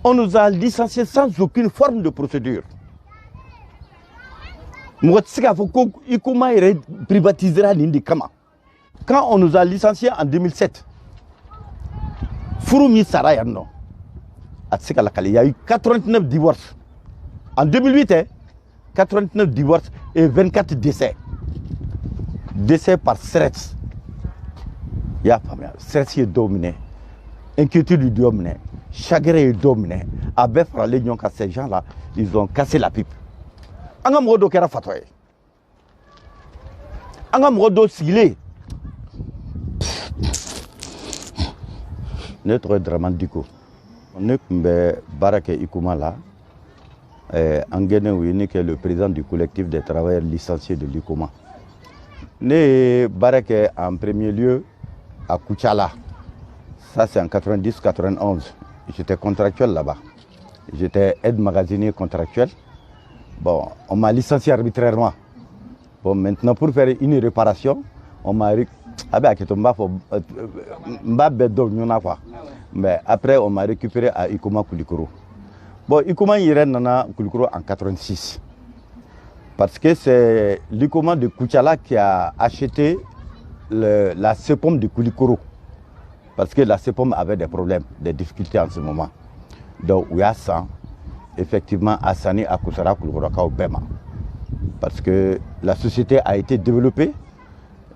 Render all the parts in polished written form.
On nous a licenciés sans aucune forme de procédure. Quand on nous a licenciés en 2007, il y a eu 89 divorces. En 2008, 89 divorces et 24 décès. Décès par stress. Il y a pas mal. Stress est dominé. Inquiétude est dominée. Chagrin est dominé. À Befra, ces gens-là, ils ont cassé la pipe. Anga modo kera fatoye. Anga modo sigilé. Notre dramatico. On est Barake Ikuma là. Angene Ouini qui est le président du collectif des travailleurs licenciés de l'Ikoma. Né Barake en premier lieu à Kouchala. Ça c'est en 90-91. J'étais contractuel là-bas. J'étais aide magasinier contractuel. Bon, on m'a licencié arbitrairement. Bon, maintenant pour faire une réparation, on m'a mais après on m'a récupéré à Ikoma Koulikoro. Bon, Ikoma Iren Nana Koulikoro en 86. Parce que c'est l'Ikoma de Kouchala qui a acheté la CEPOM de Koulikoro. Parce que la CEPOM avait des problèmes, des difficultés en ce moment. Donc, il y a ça, effectivement, Assani Akousara Koulikoraka au Bema. Parce que la société a été développée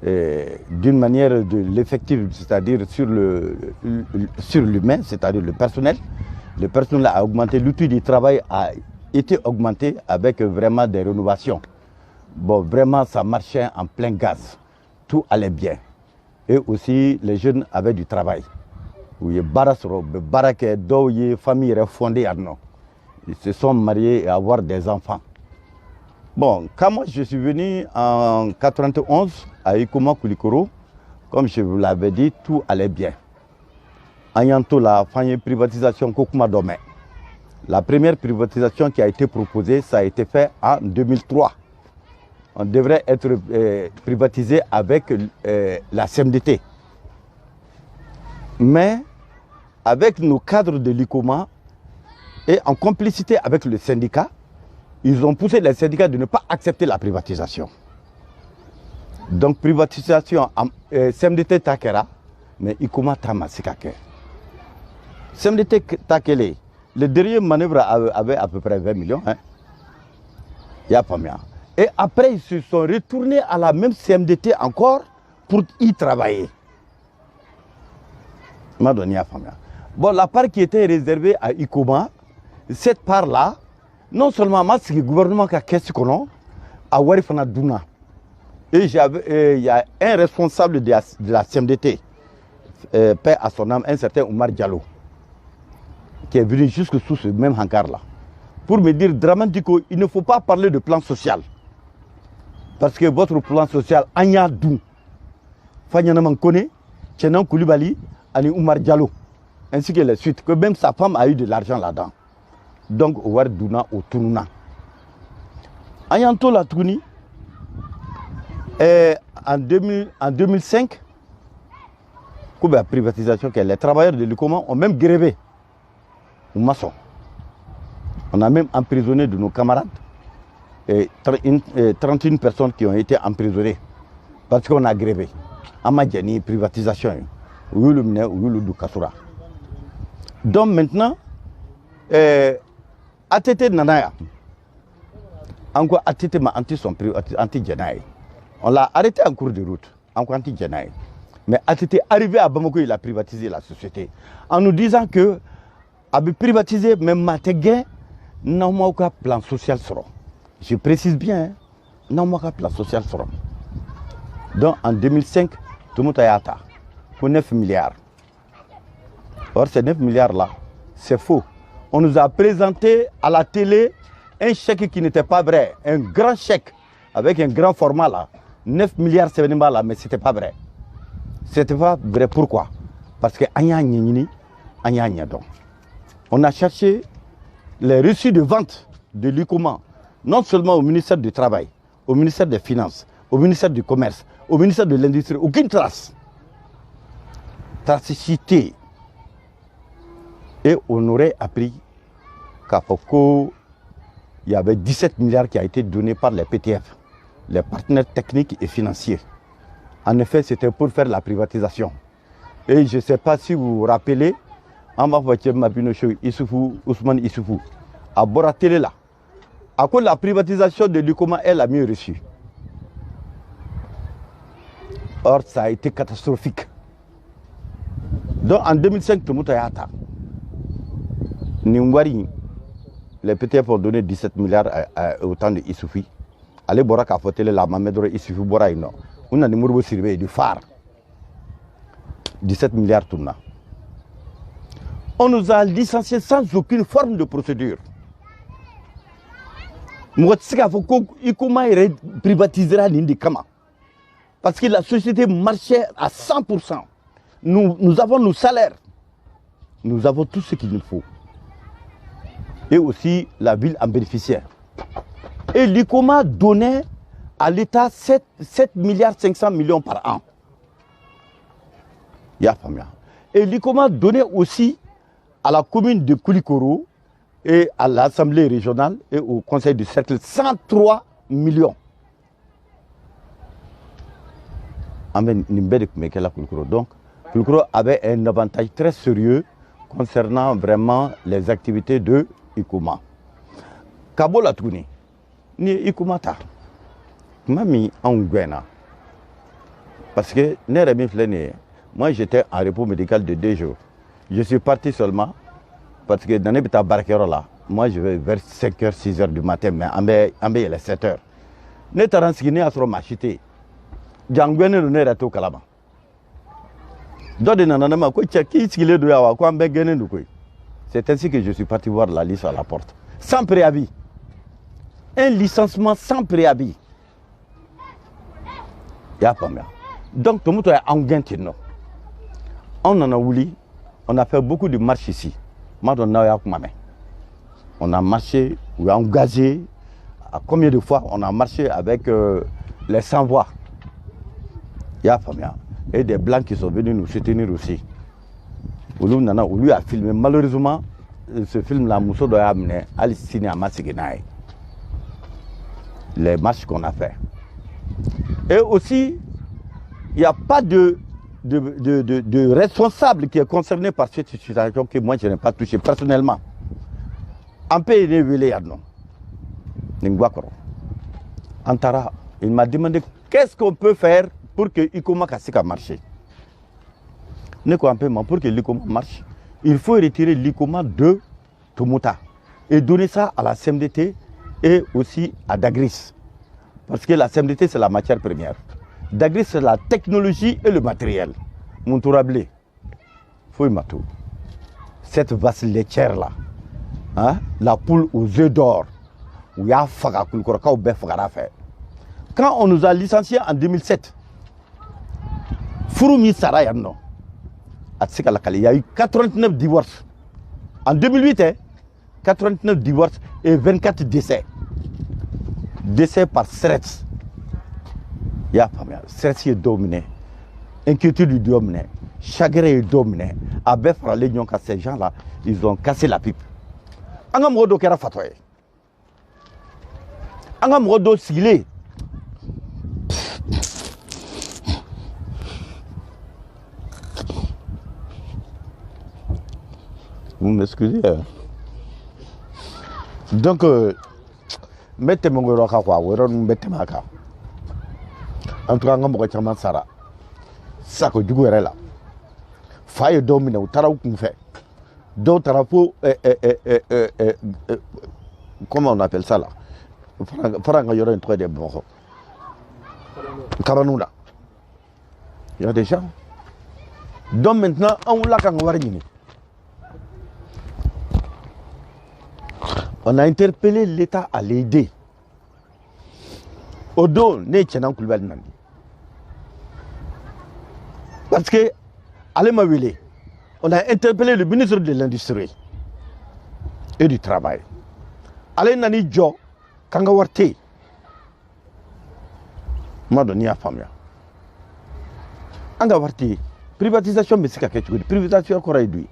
d'une manière de l'effectif, c'est-à-dire sur l'humain, c'est-à-dire le personnel. Le personnel a augmenté, l'outil du travail a été augmenté avec vraiment des rénovations. Bon, vraiment, ça marchait en plein gaz. Tout allait bien. Et aussi, les jeunes avaient du travail. Où famille fondée. Ils se sont mariés et avoir des enfants. Bon, quand moi je suis venu en 91 à Ikoma Koulikoro, comme je vous l'avais dit, tout allait bien. Ayanto la privatisation Kokuma Dome. La première privatisation qui a été proposée, ça a été fait en 2003. On devrait être privatisé avec la CMDT. Mais avec nos cadres de l'ICOMA et en complicité avec le syndicat, ils ont poussé les syndicats de ne pas accepter la privatisation. Donc privatisation CMDT Takera, mais ICOMA Tamasikake. CMDT Takele, le dernier manœuvre avait à peu près 20 millions. Hein. Il n'y a pas bien. Et après, ils se sont retournés à la même CMDT encore pour y travailler. Bon, la part qui était réservée à ICOMA, cette part-là, non seulement le gouvernement qui a qu'est-ce qu'on a Warifana Duna. Et il y a un responsable de la CMDT, paix à son âme, un certain Oumar Diallo, qui est venu jusque sous ce même hangar-là, pour me dire, Dramatico, il ne faut pas parler de plan social. Parce que votre plan social, Anya Dou, Fanyana Mankone, Tchenan Koulibaly, Ani Oumar Diallo, ainsi que les suites, que même sa femme a eu de l'argent là-dedans. Donc, Ouar Douna au Tounouna. Ayanto la Touni, en 2005, la privatisation, les travailleurs de l'ICOMA ont même grévé au maçon. On a même emprisonné de nos camarades et 31 personnes qui ont été emprisonnées parce qu'on a grévé. Amadjani, privatisation, donc maintenant, ATT Nanaya, encore ATT ma anti-Djanaï. On l'a arrêté en cours de route, encore anti-Djanaï. Mais ATT arrivé à Bamako, il a privatisé la société. En nous disant que, avec privatiser, même Matégué, non, moi, aucun plan social sera. Je précise bien, non, moi, aucun plan social sera. Donc en 2005, tout le monde a été pour 9 milliards. Or, ces 9 milliards-là, c'est faux. On nous a présenté à la télé un chèque qui n'était pas vrai, un grand chèque avec un grand format là, 9 milliards c'est là, mais ce n'était pas vrai. C'était pas vrai, pourquoi? Parce que on a cherché les reçus de vente de l'ICOMA, non seulement au ministère du Travail, au ministère des Finances, au ministère du Commerce, au ministère de l'Industrie, aucune trace. Tracicité. Et on aurait appris Kafoko, il y avait 17 milliards qui a été donné par les PTF, les partenaires techniques et financiers. En effet, c'était pour faire la privatisation. Et je ne sais pas si vous vous rappelez, Ousmane Issoufou, à Boratélé là, à cause de la privatisation de l'ICOMA, elle a mieux reçu. Or, ça a été catastrophique. Donc en 2005, Ningwari, les PTF ont donné 17 milliards au temps de Issoufi. Allez, Borak a fauté la Mamedore Issoufi Boraïno. On a numéro surveillé du phare. 17 milliards tourna. On nous a licenciés sans aucune forme de procédure. Comment il privatisera l'Indicama? Parce que la société marchait à 100%. Nous avons nos salaires. Nous avons tout ce qu'il nous faut. Et aussi la ville en bénéficiaire. Et l'ICOMA donnait à l'État 7 milliards 500 millions par an. Et l'ICOMA donnait aussi à la commune de Koulikoro et à l'Assemblée régionale et au Conseil du Cercle 103 millions. Donc, Koulikoro avait un avantage très sérieux concernant vraiment les activités de Ikoma. Kabola Touni, ni Ikomata, Mami Angwena. Parce que moi j'étais en repos médical de 2 jours. Je suis parti seulement parce que dans les barqueros là, moi je vais vers 5h, 6h du matin, mais en il est 7h. Netaranskine a trop machité. Djangwene le nez à tout Kalama. C'est ainsi que je suis parti voir la liste à la porte. Sans préavis. Un licenciement sans préavis. Donc, tout le monde est en gain. On en a voulu. On a fait beaucoup de marches ici. On a marché, on a engagé. Combien de fois on a marché avec les sans-voix? Et des blancs qui sont venus nous soutenir aussi. On lui a filmé. Malheureusement, ce film-là, Mousso doit amener à cinéma Siginaï. Les marches qu'on a fait. Et aussi, il n'y a pas de responsable qui est concerné par cette situation que moi je n'ai pas touché personnellement. En pays révélé, Antara, il m'a demandé qu'est-ce qu'on peut faire pour que l'ICOMA marche. Pour que l'ICOMA marche, il faut retirer l'ICOMA de Tomuta et donner ça à la CMDT et aussi à Dagris. Parce que la CMDT, c'est la matière première. Dagris, c'est la technologie et le matériel. Montourablé, Fouimatou. Cette vache laitière-là, hein, la poule aux œufs d'or, où il y a quand on nous a licenciés en 2007, Fouroumi Sarayano, il y a eu 89 divorces. En 2008, 89 divorces et 24 décès. Décès par stress. Il y a stress est dominé, inquiétude est dominée, chagrin est dominé. Avec ces gens-là, ils ont cassé la pipe. Angam Rodo Kera Fatoye. Angam Rodo Silé. Vous m'excusez. Donc, mettez mon gros kawa, mettez ma ka. En tout cas, on va chaman sara. Ça que du coup est là. Faille domine ou tara ou qu'on fait. D'autres rapports, comment on appelle ça là? Faranga y aura un trait de bon. Kabanoula. Il y a des gens. Donc maintenant, on l'a quand on va réunir. On a interpellé l'État à l'aider. Odo ne tient Koulibali Nandi. Parce que, on a interpellé le ministre de l'Industrie et du Travail. Allez Nani Jo, Kangawarte. Madoni a famia. Angawarte, privatisation, mais c'est quelque chose. Privatisation qu'on réduit.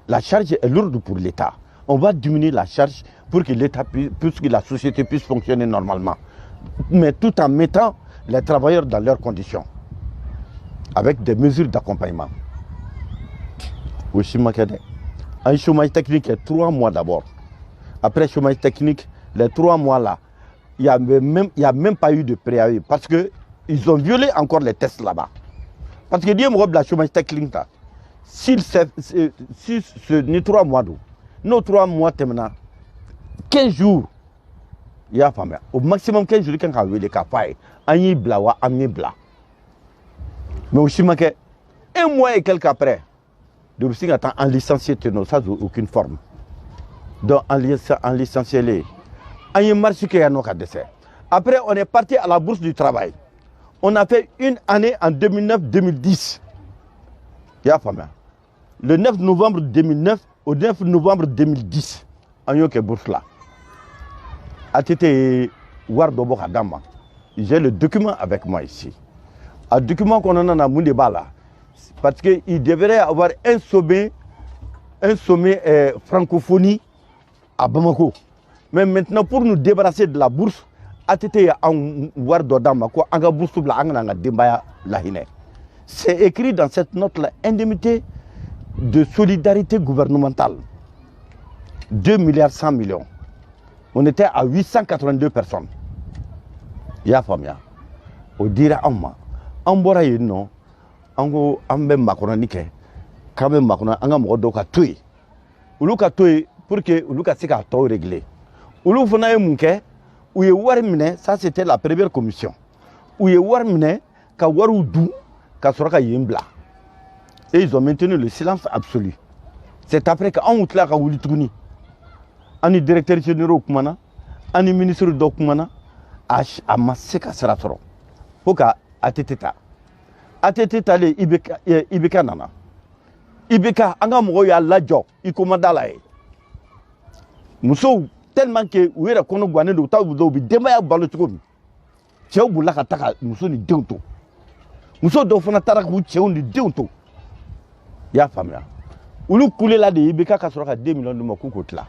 La charge est lourde pour l'État. on va diminuer la charge pour que l'État puisse, que la société puisse fonctionner normalement. Mais tout en mettant les travailleurs dans leurs conditions, avec des mesures d'accompagnement. Un chômage technique est 3 mois d'abord. Après chômage technique, les 3 mois là, il n'y a même pas eu de préavis parce qu'ils ont violé encore les tests là-bas. Parce que Dieu me la chômage technique là, si ce n'est 3 mois d'eau, nos 3 mois terminant, 15 jours, il y a pas mal. Au maximum 15 jours, quand on a eu les cas, on y bla, on y bla. Mais aussi, un mois et quelques après, de aussi en licencié, ça n'a aucune forme. Donc, en licencié, on y marche qu'il y a nos cas d'essai. Après, on est parti à la bourse du travail. On a fait une année en 2009-2010. Il y a pas mal. Le 9 novembre 2009 au 9 novembre 2010, on a eu une bourse là. J'ai le document avec moi ici. Un document qu'on en a Moundéba là. Parce qu'il devrait y avoir un sommet francophonie à Bamako. Mais maintenant, pour nous débarrasser de la bourse, c'est écrit dans cette note-là, indemnité de solidarité gouvernementale, 2 milliards 100 millions. On était à 882 personnes. Il y a famille. On dirait à moi, on boira non, on va macaronnique, quand même macaron, on va m'odoka tuer. Ou le tuer pour que ou le cas à tout régler. Ou le fona munke, ou ye warmine, ça c'était la première commission. Ou ye warmine, ka waroudou, ka soraka yimbla. Et ils ont maintenu le silence absolu. C'est après qu'on a là ka wuli tuguni. Ani directeur général kumana, ani ministre dokumana, a massé ka saratoro. Poka ateteta. Ateteta le ibeka nana. Ibeka anga mo ya lajo, ikomanda la e. Muso tellement que où est kono gwané do taw do bi demaya balo tuko bi. Chew bu laka taka muso ni dewto. Muso do fana tarak bu chew ni dewto. Ya famia. Ulu coulé là de ibeka ka soraka 2 millions de makoko là.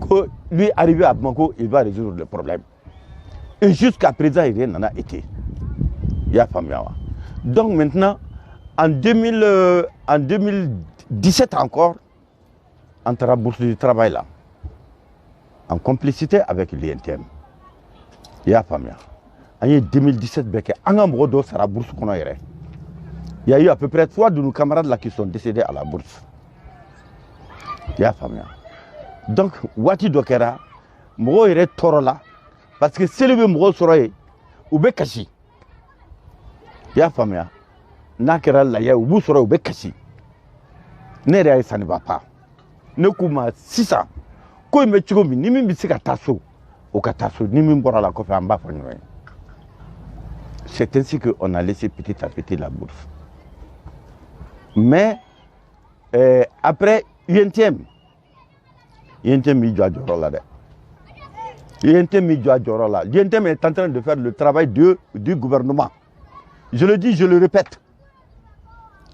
Que lui arrivé à Bamako, il va résoudre le problème. Et jusqu'à présent, il n'en a été. Il y a famille. Donc maintenant, en 2017 encore, entre la bourse du travail là, en complicité avec l'INTM, il y a famille. En 2017, il y a eu à peu près 3 de nos camarades là qui sont décédés à la bourse. Il y a famille. Donc, Wati Dokera, Moro est Torola, parce que c'est le même Moro Soroye, ou Bekashi. Ya famia, Nakera Laya, ou Boussoro, ou Bekashi. Nere, ça ne va pas. Nekuma 600. Quand il me tue, ni même si Katasso, ou Katasso, ni même pour la coffre en bas. C'est ainsi qu'on a laissé petit à petit la bourse. Mais, après, UNTM, l'INTM est en train de faire le travail du gouvernement. Je le dis, je le répète.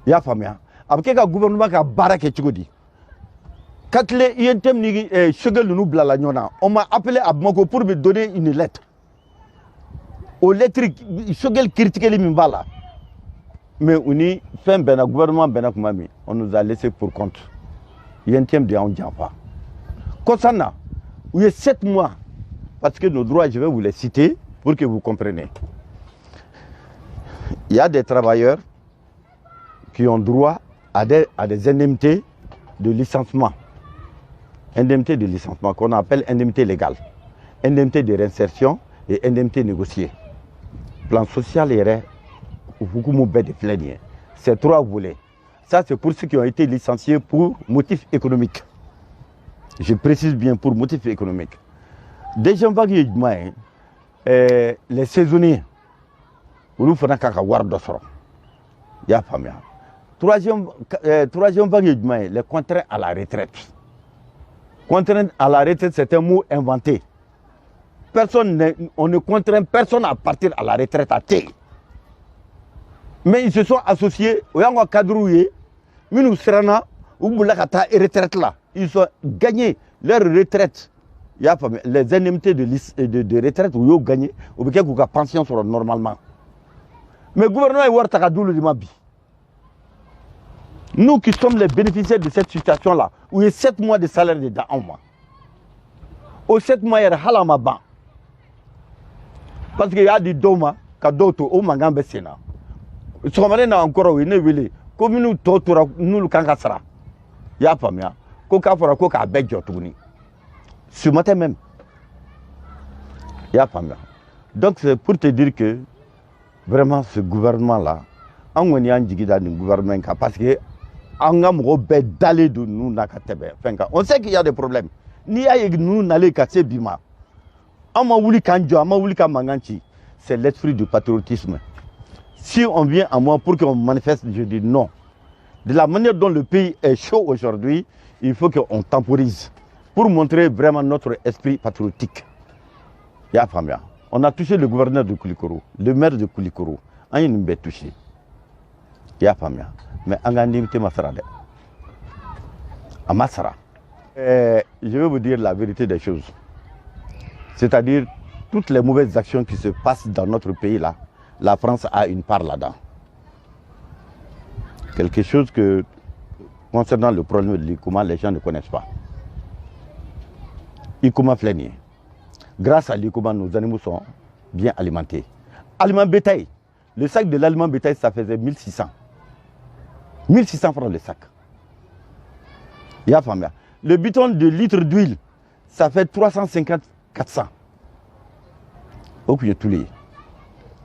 Il y a famille. Après le gouvernement qui a barraqué Tchigodi. Quand l'INTM on m'a appelé à Bamako pour me donner une lettre. Aux lettres, Shogel critiquait les Mimbala. Mais on y fait un gouvernement, on nous a laissé pour compte. L'INTM de Andjanfa. Concernant, il y a 7 mois, parce que nos droits, je vais vous les citer pour que vous compreniez. Il y a des travailleurs qui ont droit à des indemnités de licenciement. Indemnités de licenciement qu'on appelle indemnité légale, indemnité de réinsertion et indemnité négociée. Plan social et c'est 3 volets. Ça, c'est pour ceux qui ont été licenciés pour motif économique. Je précise bien pour motif économique. Des gens qui les saisonniers, il faut troisième vague, les contraints à la retraite. Contraints à la retraite, c'est un mot inventé. On ne contraint personne à partir à la retraite à thé. Mais ils se sont associés au cadre où ils nous seront ou retraite là. Ils ont gagné leur retraite, les indemnités de retraite où ils ont gagné, ou bien qu'ils ont pension sur normalement. Mais le gouvernement est voir Takadoulou de Mabi. Nous qui sommes les bénéficiaires de cette situation-là, où il y a 7 mois de salaire dedans en mois. Au 7 mois, il y a halama ban. Parce qu'il y a des doma, kadoto, au mangambe sena. Ce qu'on a encore, oui, ne voulez, comme nous, nous le kangasara. Il y a pas mieux. Koka fera koka a bedjo tourni. Ce matin même. Il y a pas mieux. Donc c'est pour te dire que vraiment ce gouvernement-là, on est en digida du gouvernement parce que on a mobé d'aller de nous nakatebe. On sait qu'il y a des problèmes. Ni a nous n'allez casser bima. C'est l'esprit du patriotisme. Si on vient à moi pour qu'on manifeste, je dis non. De la manière dont le pays est chaud aujourd'hui, il faut qu'on temporise pour montrer vraiment notre esprit patriotique. On a touché le gouverneur de Koulikoro, le maire de Koulikoro. On a touché. Mais on a limité Masara. À Masara. Je vais vous dire la vérité des choses. C'est-à-dire, toutes les mauvaises actions qui se passent dans notre pays là, la France a une part là-dedans. Quelque chose que, concernant le problème de l'Ikouma, les gens ne connaissent pas. Ikouma Flénier. Grâce à l'Ikouma, nos animaux sont bien alimentés. Aliment bétail. Le sac de l'aliment bétail, ça faisait 1600. 1600 francs le sac. Le bidon de litre d'huile, ça fait 350, 400. Ok, tous les.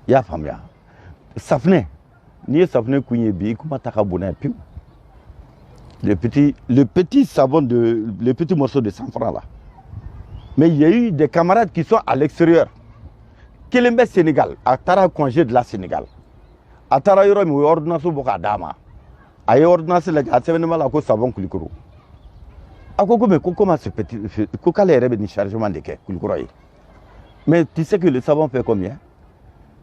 Ya famia. Safne. Ni safne kouye bi kuma takabona piou. Le petit savon le petit morceau de 100 francs là. Mais il y a eu des camarades qui sont à l'extérieur. Kelembe Sénégal, à Tara congé de la Sénégal. À Tara yoro mi ordonnance boka dama. Aye ordonnance la atsevenement la ko savon Koulikoro. Akoko mais comment ce petit koka les rebe ni chargement de ke Koulikoro. Mais tu sais que le savon fait combien?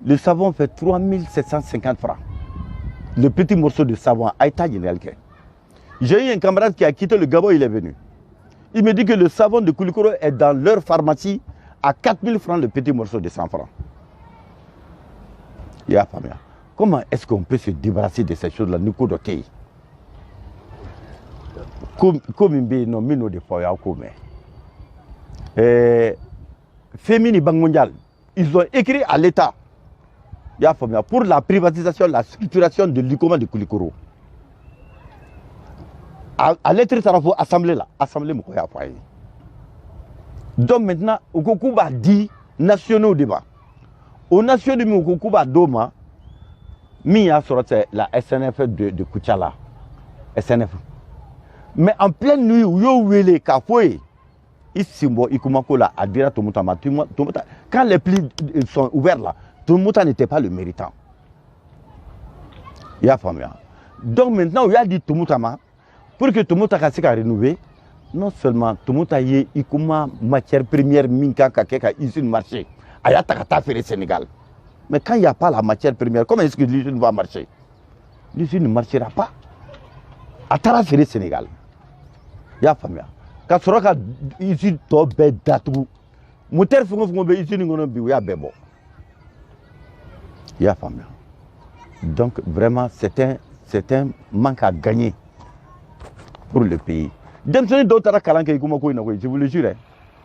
Le savon fait 3750 francs. Le petit morceau de savon, Aïta Général. J'ai eu un camarade qui a quitté le Gabon, il est venu. Il me dit que le savon de Koulikoro est dans leur pharmacie à 4000 francs le petit morceau de 100 francs. Il y a pas bien. Comment est-ce qu'on peut se débarrasser de ces choses-là? Nous coudotez. Comme non mino de foya comme. Fémini Banque mondiale, ils ont écrit à l'État pour la privatisation, la structuration de l'Ikouma de Koulikoro. À l'être Tarafo, assemblée là, assemblée Moukoya Faye. Donc maintenant, au Kokouba dit nationaux débat. Aux nations de Moukouba Doma, Mia sur la SNF de Kouchala. SNF. Mais en pleine nuit, où yo wele Kafoye, quand les plis sont ouverts là, Tumouta n'était pas le méritant. Il y a famille. Donc maintenant, il y a dit Tumutama, pour que Tumouta soit rénové, non seulement Tumouta y ait matière première minka kakeka usine marché, ayataka faire le Sénégal. Mais quand il n'y a pas la matière première, comment est-ce que l'usine va marcher? L'usine ne marchera pas. Atara faire le Sénégal. Il y a famille. Quand tu regardes ici, tu as des dates. Moteur ici, il y a famille. Donc vraiment, c'est un manque à gagner pour le pays. Je vous le jure.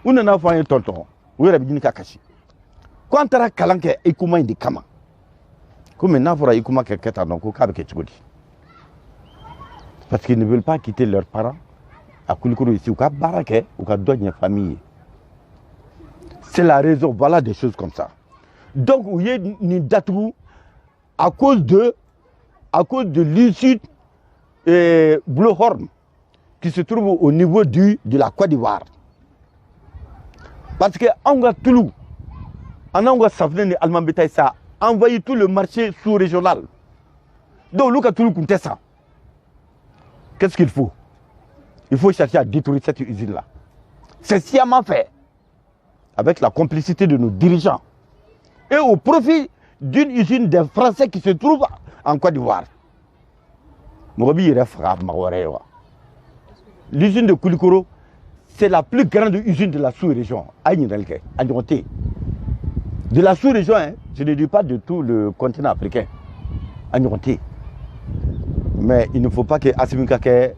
On a fait un tonton. Quand on a kalanke ikuma indi kama. Comme nafora ikuma keketa donc parce qu'ils ne veulent pas quitter leurs parents. À Koulikoro ici, ou à Baraké, ou à d'autres familles. C'est la raison, voilà des choses comme ça. Donc, il y a une date à cause de l'usine Blue Horn qui se trouve au niveau de la Côte d'Ivoire. Parce que Anga Toulou, Anga Safnen et Allemand Bétail, ça a envahi tout le marché sous-régional. Donc, Luka Toulou comptait ça. Qu'est-ce qu'il faut? Il faut chercher à détruire cette usine-là. C'est sciemment fait, avec la complicité de nos dirigeants, et au profit d'une usine des Français qui se trouve en Côte d'Ivoire. L'usine de Koulikoro, c'est la plus grande usine de la sous-région. De la sous-région, hein, je ne dis pas de tout le continent africain. Mais il ne faut pas que Assimi Kake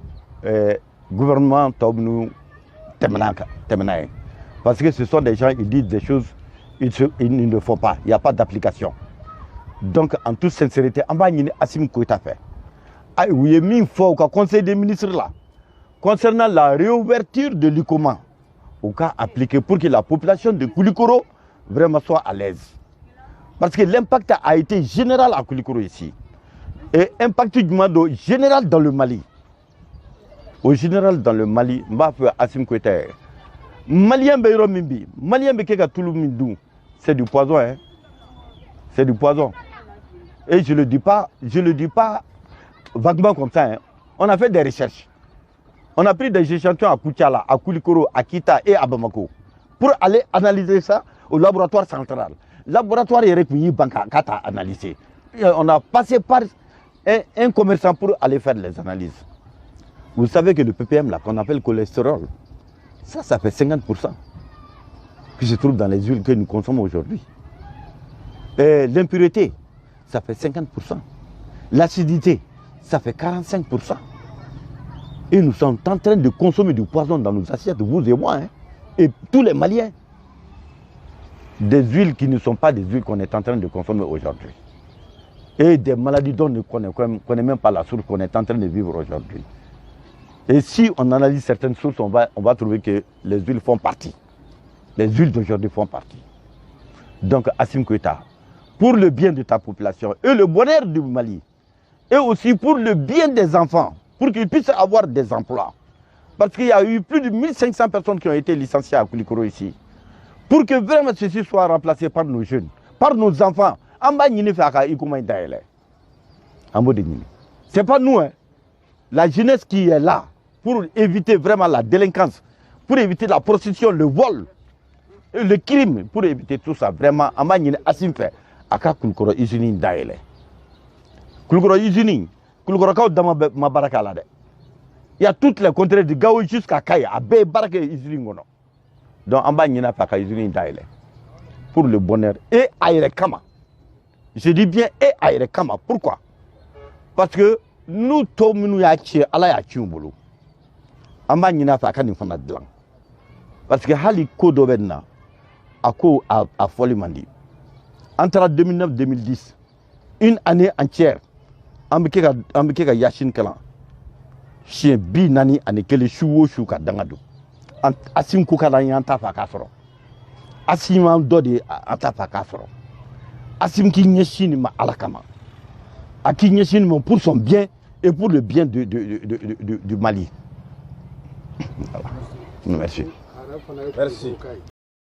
gouvernement nous parce que ce sont des gens, ils disent des choses, ils ne le font pas. Il n'y a pas d'application. Donc, en toute sincérité, on va Assimi Koïta fait. Oui, il faut au Conseil des ministres là, concernant la réouverture de l'ICOMA, au cas appliqué pour que la population de Koulikoro vraiment soit à l'aise. Parce que l'impact a été général à Koulikoro ici. Et impact général dans le Mali. Au général dans le Mali, Assimi Koïta. Malien Beiro Mimbi, Malien Bekeka Toulou Mindou, c'est du poison, hein. C'est du poison. Et je le dis pas vaguement comme ça, hein. On a fait des recherches. On a pris des échantillons à Koutiala, à Koulikoro, à Kita et à Bamako pour aller analyser ça au laboratoire central. Laboratoire Yerekouyi Banka Kata analysé. On a passé par un commerçant pour aller faire les analyses. Vous savez que le ppm là qu'on appelle cholestérol, ça fait 50% qui se trouve dans les huiles que nous consommons aujourd'hui. L'impureté, ça fait 50%. L'acidité, ça fait 45%. Et nous sommes en train de consommer du poison dans nos assiettes, vous et moi, hein, et tous les Maliens. Des huiles qui ne sont pas des huiles qu'on est en train de consommer aujourd'hui. Et des maladies dont on ne connaît même pas la source qu'on est en train de vivre aujourd'hui. Et si on analyse certaines sources, on va trouver que les huiles font partie. Les huiles d'aujourd'hui font partie. Donc, Assimi Koïta, pour le bien de ta population et le bonheur du Mali, et aussi pour le bien des enfants, pour qu'ils puissent avoir des emplois. Parce qu'il y a eu plus de 1500 personnes qui ont été licenciées à Koulikoro ici. Pour que vraiment ceci soit remplacé par nos jeunes, par nos enfants. C'est pas nous, hein. La jeunesse qui est là pour éviter vraiment la délinquance, pour éviter la prostitution, le vol, le crime, pour éviter tout ça, vraiment, Assimi fait aka Koulikoro usine daele. Koulikoro usine, Koulikoro kao dama ma baraka la de. Il y a toutes les contrées de Gao jusqu'à Kaya, à Bé baraka usine ngono. Donc Ambanyina faka usine daele. Pour le bonheur et Aïre Kama. Je dis bien et Aïre Kama. Pourquoi? Parce que nous tous nous yachi ala yachi umbulu. Ambanyina faka ni fana dlang. Parce que hali ko dobenna ako a folie mandi. Entre 2009-2010, une année entière, Ambekeka Yashin Kalan, chien bi nani anekele chouo chouka dangado. Assimi Koukala yanta fakasoro. Assimi Dode anta fakasoro. Assimi ki nyeshini ma alakama. Aki nyeshini ma pour son bien et pour le bien du Mali. Voilà. Merci. Merci.